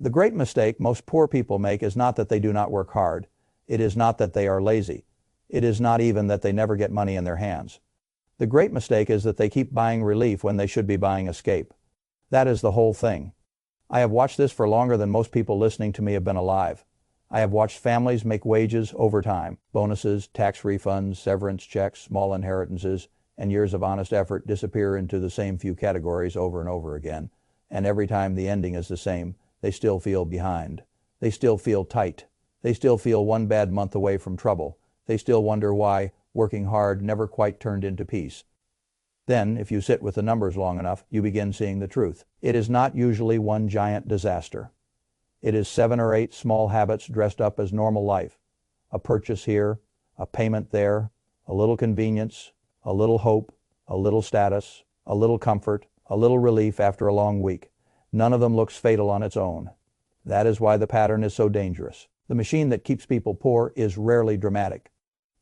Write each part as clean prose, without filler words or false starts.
The great mistake most poor people make is not that they do not work hard. It is not that they are lazy. It is not even that they never get money in their hands. The great mistake is that they keep buying relief when they should be buying escape. That is the whole thing. I have watched this for longer than most people listening to me have been alive. I have watched families make wages overtime, bonuses, tax refunds, severance checks, small inheritances, and years of honest effort disappear into the same few categories over and over again. And every time the ending is the same, they still feel behind. They still feel tight. They still feel one bad month away from trouble. They still wonder why working hard never quite turned into peace. Then, if you sit with the numbers long enough, you begin seeing the truth. It is not usually one giant disaster. It is 7 or 8 small habits dressed up as normal life. A purchase here, a payment there, a little convenience, a little hope, a little status, a little comfort, a little relief after a long week. None of them looks fatal on its own. That is why the pattern is so dangerous. The machine that keeps people poor is rarely dramatic.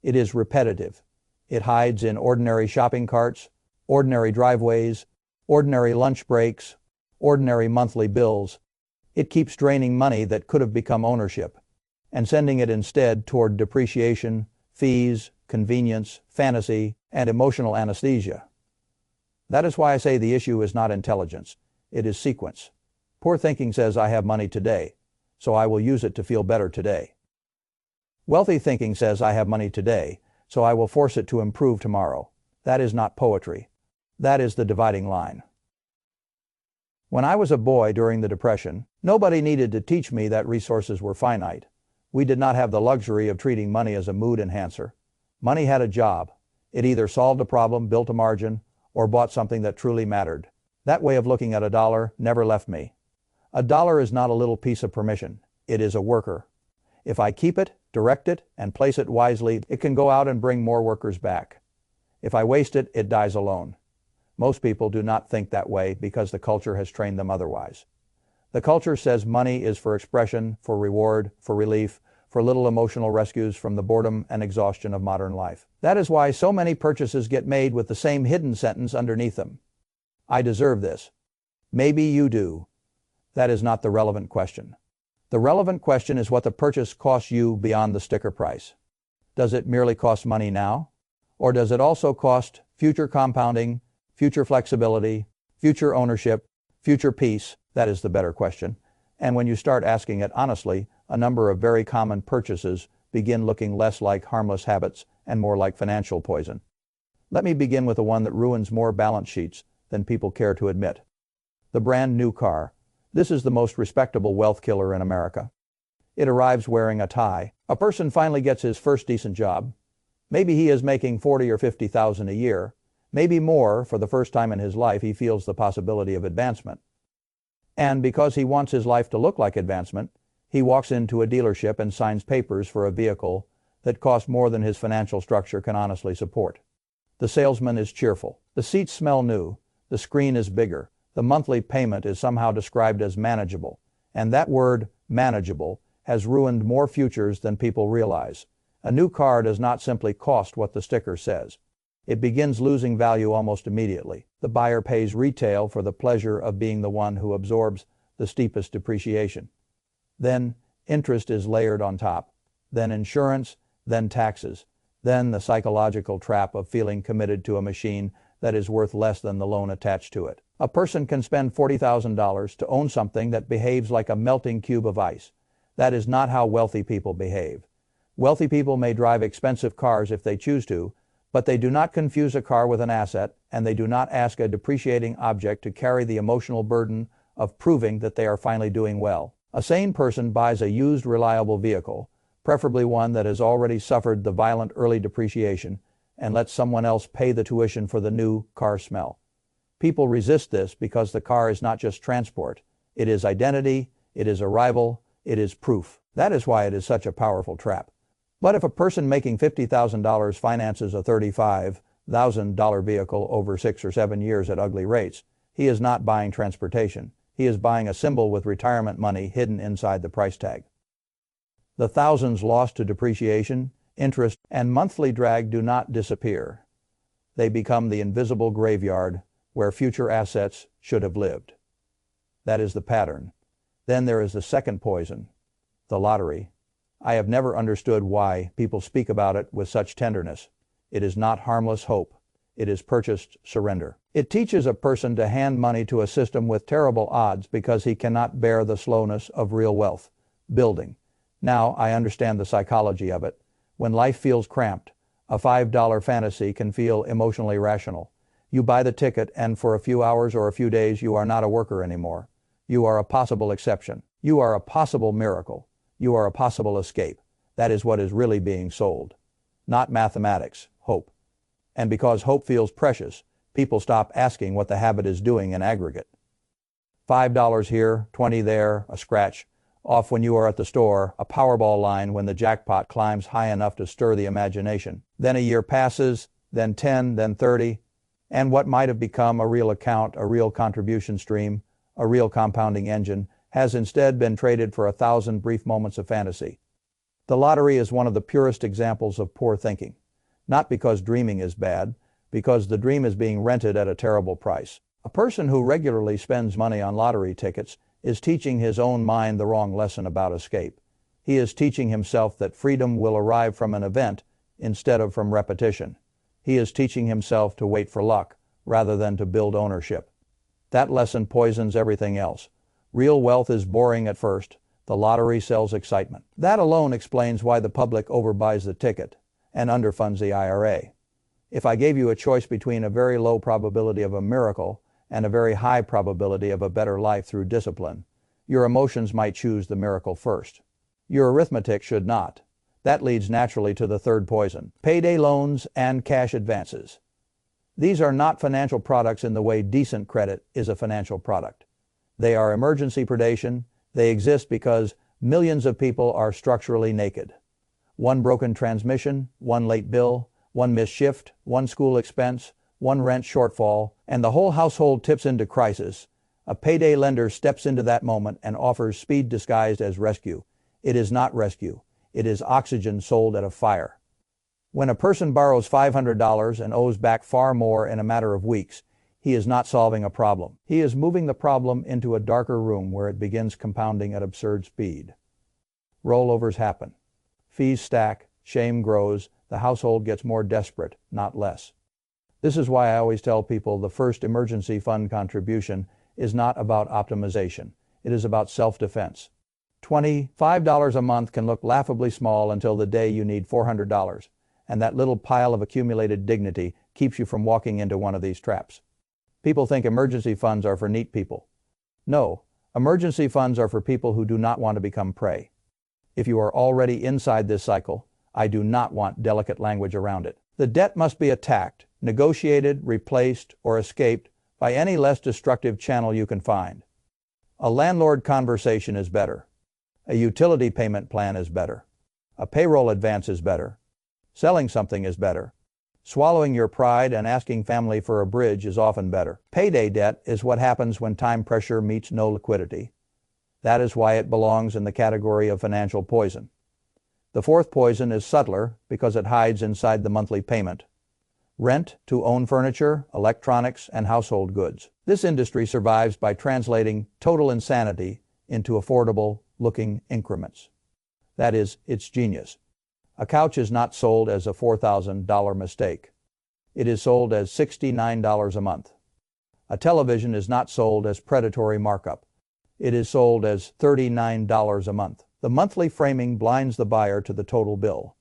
It is repetitive. It hides in ordinary shopping carts, ordinary driveways, ordinary lunch breaks, ordinary monthly bills. It keeps draining money that could have become ownership, and sending it instead toward depreciation, fees, convenience, fantasy, and emotional anesthesia. That is why I say the issue is not intelligence. It is sequence. Poor thinking says I have money today, so I will use it to feel better today. Wealthy thinking says I have money today, so I will force it to improve tomorrow. That is not poetry. That is the dividing line. When I was a boy during the Depression, nobody needed to teach me that resources were finite. We did not have the luxury of treating money as a mood enhancer. Money had a job. It either solved a problem, built a margin, or bought something that truly mattered. That way of looking at a dollar never left me. A dollar is not a little piece of permission. It is a worker. If I keep it, direct it, and place it wisely, it can go out and bring more workers back. If I waste it, it dies alone. Most people do not think that way because the culture has trained them otherwise. The culture says money is for expression, for reward, for relief, for little emotional rescues from the boredom and exhaustion of modern life. That is why so many purchases get made with the same hidden sentence underneath them. I deserve this. Maybe you do. That is not the relevant question. The relevant question is what the purchase costs you beyond the sticker price. Does it merely cost money now? Or does it also cost future compounding, future flexibility, future ownership, future peace? That is the better question. And when you start asking it honestly, a number of very common purchases begin looking less like harmless habits and more like financial poison. Let me begin with the one that ruins more balance sheets than people care to admit. The brand new car. This is the most respectable wealth killer in America. It arrives wearing a tie. A person finally gets his first decent job. Maybe he is making $40,000 or $50,000 a year. Maybe more. For the first time in his life, he feels the possibility of advancement. And because he wants his life to look like advancement, he walks into a dealership and signs papers for a vehicle that costs more than his financial structure can honestly support. The salesman is cheerful. The seats smell new. The screen is bigger. The monthly payment is somehow described as manageable. And that word, manageable, has ruined more futures than people realize. A new car does not simply cost what the sticker says. It begins losing value almost immediately. The buyer pays retail for the pleasure of being the one who absorbs the steepest depreciation. Then interest is layered on top. Then insurance, then taxes. Then the psychological trap of feeling committed to a machine that is worth less than the loan attached to it. A person can spend $40,000 to own something that behaves like a melting cube of ice. That is not how wealthy people behave. Wealthy people may drive expensive cars if they choose to, but they do not confuse a car with an asset, and they do not ask a depreciating object to carry the emotional burden of proving that they are finally doing well. A sane person buys a used, reliable vehicle, preferably one that has already suffered the violent early depreciation, and lets someone else pay the tuition for the new car smell. People resist this because the car is not just transport. It is identity, it is arrival, it is proof. That is why it is such a powerful trap. But if a person making $50,000 finances a $35,000 vehicle over 6 or 7 years at ugly rates, he is not buying transportation. He is buying a symbol with retirement money hidden inside the price tag. The thousands lost to depreciation, interest, and monthly drag do not disappear. They become the invisible graveyard where future assets should have lived. That is the pattern. Then there is the second poison, the lottery. I have never understood why people speak about it with such tenderness. It is not harmless hope. It is purchased surrender. It teaches a person to hand money to a system with terrible odds because he cannot bear the slowness of real wealth building. Now I understand the psychology of it. When life feels cramped, a $5 fantasy can feel emotionally rational. You buy the ticket, and for a few hours or a few days you are not a worker anymore. You are a possible exception. You are a possible miracle. You are a possible escape. That is what is really being sold. Not mathematics, hope. And because hope feels precious, people stop asking what the habit is doing in aggregate. $5 here, 20 there, a scratch off when you are at the store, a Powerball line when the jackpot climbs high enough to stir the imagination. Then a year passes, then 10, then 30, and what might have become a real account, a real contribution stream, a real compounding engine, has instead been traded for 1,000 brief moments of fantasy. The lottery is one of the purest examples of poor thinking. Not because dreaming is bad, because the dream is being rented at a terrible price. A person who regularly spends money on lottery tickets is teaching his own mind the wrong lesson about escape. He is teaching himself that freedom will arrive from an event instead of from repetition. He is teaching himself to wait for luck rather than to build ownership. That lesson poisons everything else. Real wealth is boring at first. The lottery sells excitement. That alone explains why the public overbuys the ticket and underfunds the IRA. If I gave you a choice between a very low probability of a miracle and a very high probability of a better life through discipline, your emotions might choose the miracle first. Your arithmetic should not. That leads naturally to the third poison, payday loans and cash advances. These are not financial products in the way decent credit is a financial product. They are emergency predation. They exist because millions of people are structurally naked. One broken transmission, one late bill, one missed shift, one school expense, one rent shortfall, and the whole household tips into crisis. A payday lender steps into that moment and offers speed disguised as rescue. It is not rescue. It is oxygen sold at a fire. When a person borrows $500 and owes back far more in a matter of weeks, he is not solving a problem. He is moving the problem into a darker room where it begins compounding at absurd speed. Rollovers happen. Fees stack, shame grows, the household gets more desperate, not less. This is why I always tell people the first emergency fund contribution is not about optimization. It is about self-defense. $25 a month can look laughably small until the day you need $400, and that little pile of accumulated dignity keeps you from walking into one of these traps. People think emergency funds are for neat people. No, emergency funds are for people who do not want to become prey. If you are already inside this cycle, I do not want delicate language around it. The debt must be attacked, negotiated, replaced, or escaped by any less destructive channel you can find. A landlord conversation is better. A utility payment plan is better. A payroll advance is better. Selling something is better. Swallowing your pride and asking family for a bridge is often better. Payday debt is what happens when time pressure meets no liquidity. That is why it belongs in the category of financial poison. The fourth poison is subtler because it hides inside the monthly payment. Rent to own furniture, electronics, and household goods. This industry survives by translating total insanity into affordable-looking increments. That is its genius. A couch is not sold as a $4,000 mistake. It is sold as $69 a month. A television is not sold as predatory markup. It is sold as $39 a month. The monthly framing blinds the buyer to the total bill.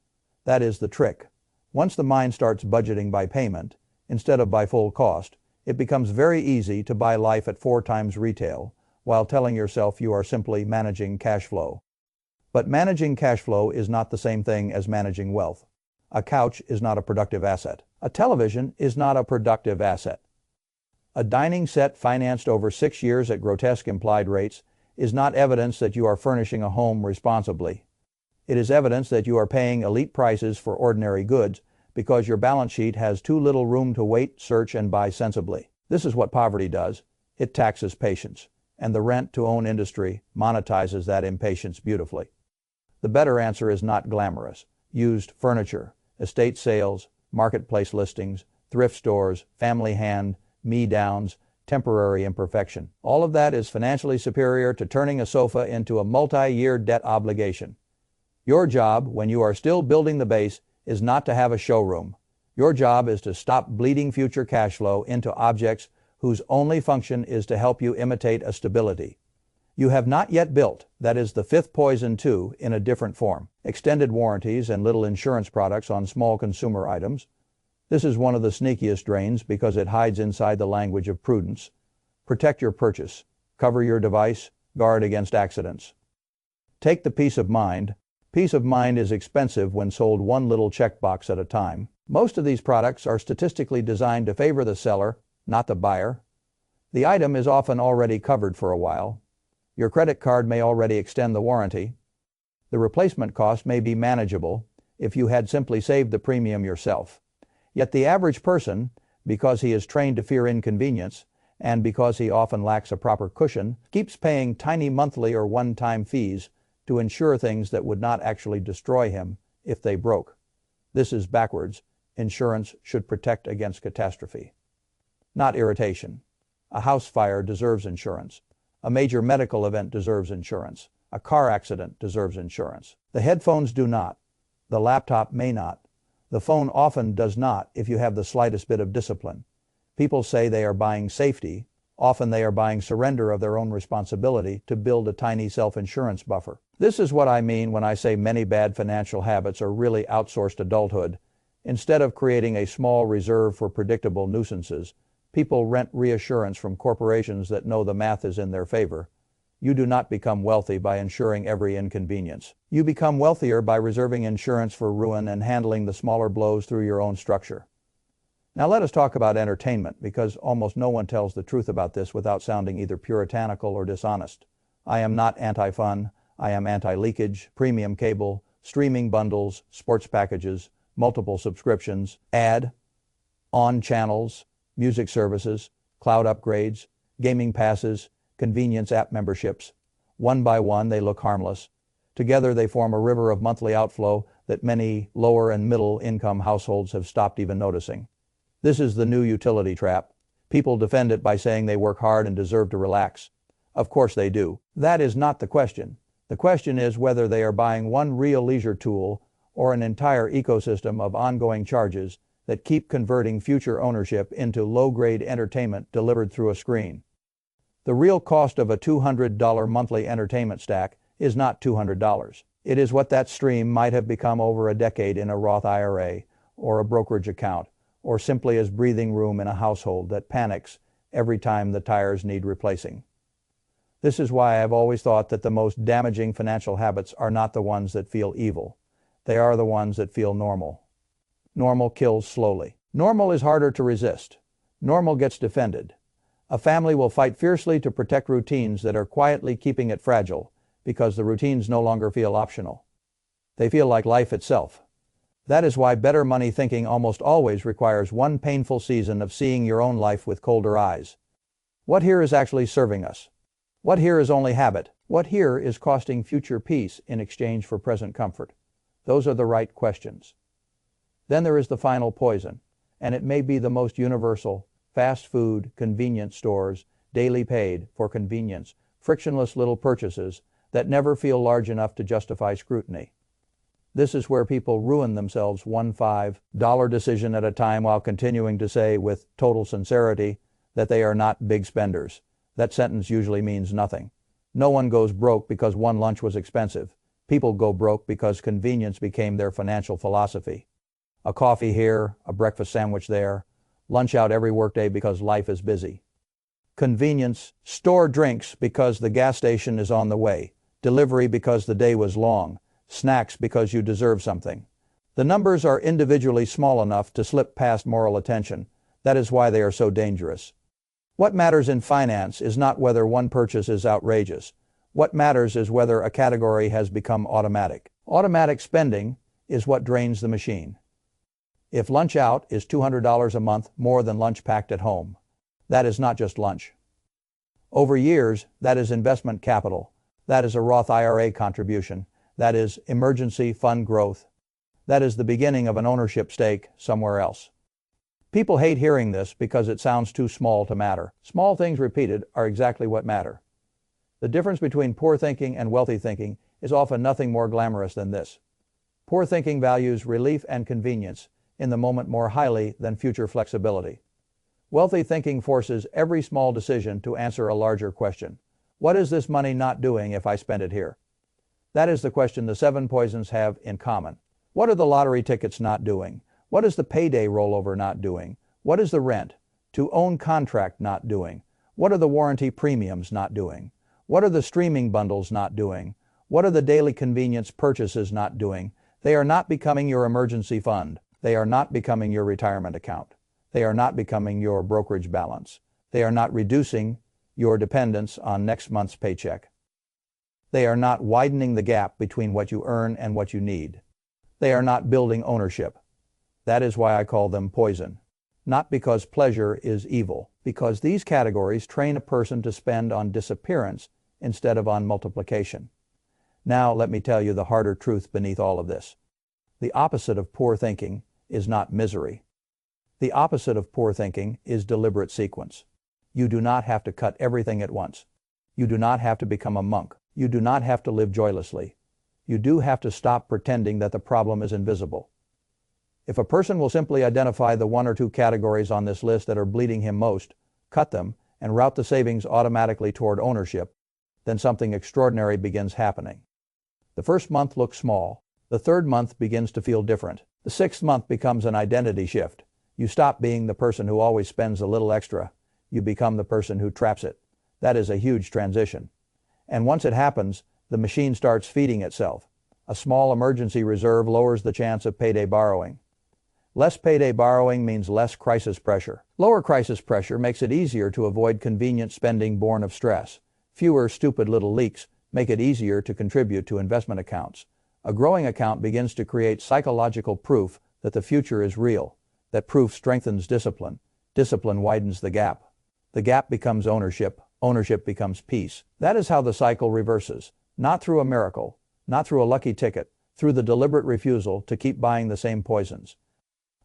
That is the trick. Once the mind starts budgeting by payment, instead of by full cost, it becomes very easy to buy life at 4 times retail, while telling yourself you are simply managing cash flow. But managing cash flow is not the same thing as managing wealth. A couch is not a productive asset. A television is not a productive asset. A dining set financed over 6 years at grotesque implied rates is not evidence that you are furnishing a home responsibly. It is evidence that you are paying elite prices for ordinary goods because your balance sheet has too little room to wait, search, and buy sensibly. This is what poverty does. It taxes patience, and the rent-to-own industry monetizes that impatience beautifully. The better answer is not glamorous. Used furniture, estate sales, marketplace listings, thrift stores, family hand, me-downs, temporary imperfection. All of that is financially superior to turning a sofa into a multi-year debt obligation. Your job, when you are still building the base, is not to have a showroom. Your job is to stop bleeding future cash flow into objects whose only function is to help you imitate a stability you have not yet built. That is the fifth poison too, in a different form. Extended warranties and little insurance products on small consumer items. This is one of the sneakiest drains because it hides inside the language of prudence. Protect your purchase. Cover your device. Guard against accidents. Take the peace of mind. Peace of mind is expensive when sold one little checkbox at a time. Most of these products are statistically designed to favor the seller, not the buyer. The item is often already covered for a while. Your credit card may already extend the warranty. The replacement cost may be manageable if you had simply saved the premium yourself. Yet the average person, because he is trained to fear inconvenience, and because he often lacks a proper cushion, keeps paying tiny monthly or one-time fees to insure things that would not actually destroy him if they broke. This is backwards. Insurance should protect against catastrophe, not irritation. A house fire deserves insurance. A major medical event deserves insurance. A car accident deserves insurance. The headphones do not. The laptop may not. The phone often does not if you have the slightest bit of discipline. People say they are buying safety. Often they are buying surrender of their own responsibility to build a tiny self-insurance buffer. This is what I mean when I say many bad financial habits are really outsourced adulthood. Instead of creating a small reserve for predictable nuisances, people rent reassurance from corporations that know the math is in their favor. You do not become wealthy by insuring every inconvenience. You become wealthier by reserving insurance for ruin and handling the smaller blows through your own structure. Now let us talk about entertainment, because almost no one tells the truth about this without sounding either puritanical or dishonest. I am not anti-fun. I am anti-leakage, premium cable, streaming bundles, sports packages, multiple subscriptions, on channels, music services, cloud upgrades, gaming passes, convenience app memberships. One by one, they look harmless. Together, they form a river of monthly outflow that many lower and middle income households have stopped even noticing. This is the new utility trap. People defend it by saying they work hard and deserve to relax. Of course they do. That is not the question. The question is whether they are buying one real leisure tool or an entire ecosystem of ongoing charges that keep converting future ownership into low-grade entertainment delivered through a screen. The real cost of a $200 monthly entertainment stack is not $200. It is what that stream might have become over a decade in a Roth IRA or a brokerage account, or simply as breathing room in a household that panics every time the tires need replacing. This is why I've always thought that the most damaging financial habits are not the ones that feel evil. They are the ones that feel normal. Normal kills slowly. Normal is harder to resist. Normal gets defended. A family will fight fiercely to protect routines that are quietly keeping it fragile because the routines no longer feel optional. They feel like life itself. That is why better money thinking almost always requires one painful season of seeing your own life with colder eyes. What here is actually serving us? What here is only habit? What here is costing future peace in exchange for present comfort? Those are the right questions. Then there is the final poison, and it may be the most universal: fast food, convenience stores, daily paid for convenience, frictionless little purchases that never feel large enough to justify scrutiny. This is where people ruin themselves one $5 decision at a time while continuing to say with total sincerity that they are not big spenders. That sentence usually means nothing. No one goes broke because one lunch was expensive. People go broke because convenience became their financial philosophy. A coffee here, a breakfast sandwich there, lunch out every workday because life is busy. Convenience: store drinks because the gas station is on the way, delivery because the day was long, snacks because you deserve something. The numbers are individually small enough to slip past moral attention. That is why they are so dangerous. What matters in finance is not whether one purchase is outrageous. What matters is whether a category has become automatic. Automatic spending is what drains the machine. If lunch out is $200 a month more than lunch packed at home, that is not just lunch. Over years, that is investment capital. That is a Roth IRA contribution. That is emergency fund growth. That is the beginning of an ownership stake somewhere else. People hate hearing this because it sounds too small to matter. Small things repeated are exactly what matter. The difference between poor thinking and wealthy thinking is often nothing more glamorous than this. Poor thinking values relief and convenience in the moment more highly than future flexibility. Wealthy thinking forces every small decision to answer a larger question. What is this money not doing if I spend it here? That is the question the 7 poisons have in common. What are the lottery tickets not doing? What is the payday rollover not doing? What is the rent to own contract not doing? What are the warranty premiums not doing? What are the streaming bundles not doing? What are the daily convenience purchases not doing? They are not becoming your emergency fund. They are not becoming your retirement account. They are not becoming your brokerage balance. They are not reducing your dependence on next month's paycheck. They are not widening the gap between what you earn and what you need. They are not building ownership. That is why I call them poison. Not because pleasure is evil, because these categories train a person to spend on disappearance instead of on multiplication. Now let me tell you the harder truth beneath all of this. The opposite of poor thinking is not misery. The opposite of poor thinking is deliberate sequence. You do not have to cut everything at once. You do not have to become a monk. You do not have to live joylessly. You do have to stop pretending that the problem is invisible. If a person will simply identify the 1 or 2 categories on this list that are bleeding him most, cut them, and route the savings automatically toward ownership, then something extraordinary begins happening. The first month looks small. The third month begins to feel different. The 6th month becomes an identity shift. You stop being the person who always spends a little extra. You become the person who traps it. That is a huge transition. And once it happens, the machine starts feeding itself. A small emergency reserve lowers the chance of payday borrowing. Less payday borrowing means less crisis pressure. Lower crisis pressure makes it easier to avoid convenient spending born of stress. Fewer stupid little leaks make it easier to contribute to investment accounts. A growing account begins to create psychological proof that the future is real. That proof strengthens discipline. Discipline widens the gap. The gap becomes ownership. Ownership becomes peace. That is how the cycle reverses. Not through a miracle, not through a lucky ticket, through the deliberate refusal to keep buying the same poisons.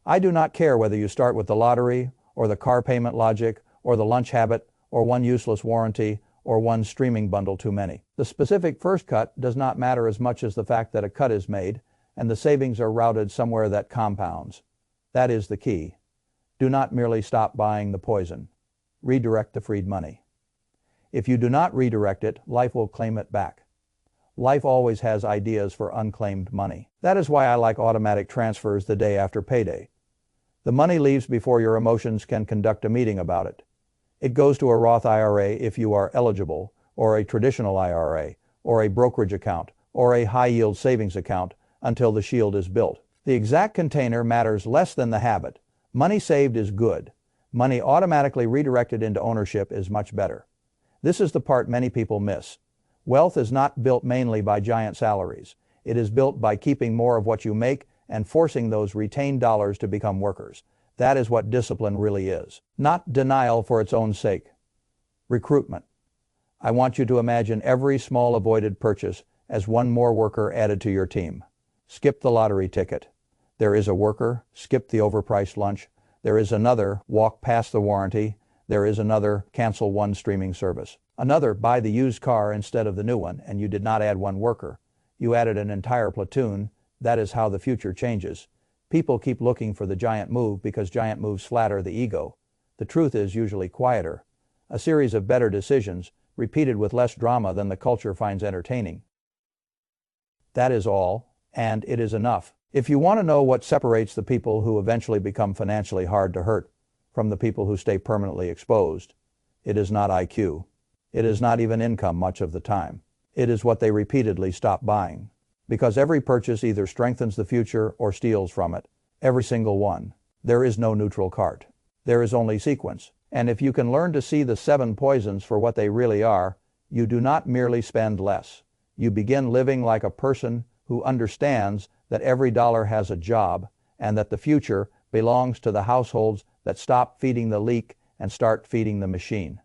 I do not care whether you start with the lottery, or the car payment logic, or the lunch habit, or one useless warranty, or one streaming bundle too many. The specific first cut does not matter as much as the fact that a cut is made, and the savings are routed somewhere that compounds. That is the key. Do not merely stop buying the poison. Redirect the freed money. If you do not redirect it, life will claim it back. Life always has ideas for unclaimed money. That is why I like automatic transfers the day after payday. The money leaves before your emotions can conduct a meeting about it. It goes to a Roth IRA if you are eligible, or a traditional IRA, or a brokerage account, or a high-yield savings account until the shield is built. The exact container matters less than the habit. Money saved is good. Money automatically redirected into ownership is much better. This is the part many people miss. Wealth is not built mainly by giant salaries. It is built by keeping more of what you make and forcing those retained dollars to become workers. That is what discipline really is. Not denial for its own sake. Recruitment. I want you to imagine every small avoided purchase as one more worker added to your team. Skip the lottery ticket. There is a worker. Skip the overpriced lunch. There is another. Walk past the warranty. There is another. Cancel one streaming service. Another. Buy the used car instead of the new one, and you did not add one worker. You added an entire platoon. That is how the future changes. People keep looking for the giant move because giant moves flatter the ego. The truth is usually quieter. A series of better decisions, repeated with less drama than the culture finds entertaining. That is all, and it is enough. If you want to know what separates the people who eventually become financially hard to hurt from the people who stay permanently exposed, it is not IQ. It is not even income much of the time. It is what they repeatedly stop buying. Because every purchase either strengthens the future or steals from it. Every single one. There is no neutral cart. There is only sequence. And if you can learn to see the 7 poisons for what they really are, you do not merely spend less. You begin living like a person who understands that every dollar has a job and that the future belongs to the households that stop feeding the leak and start feeding the machine.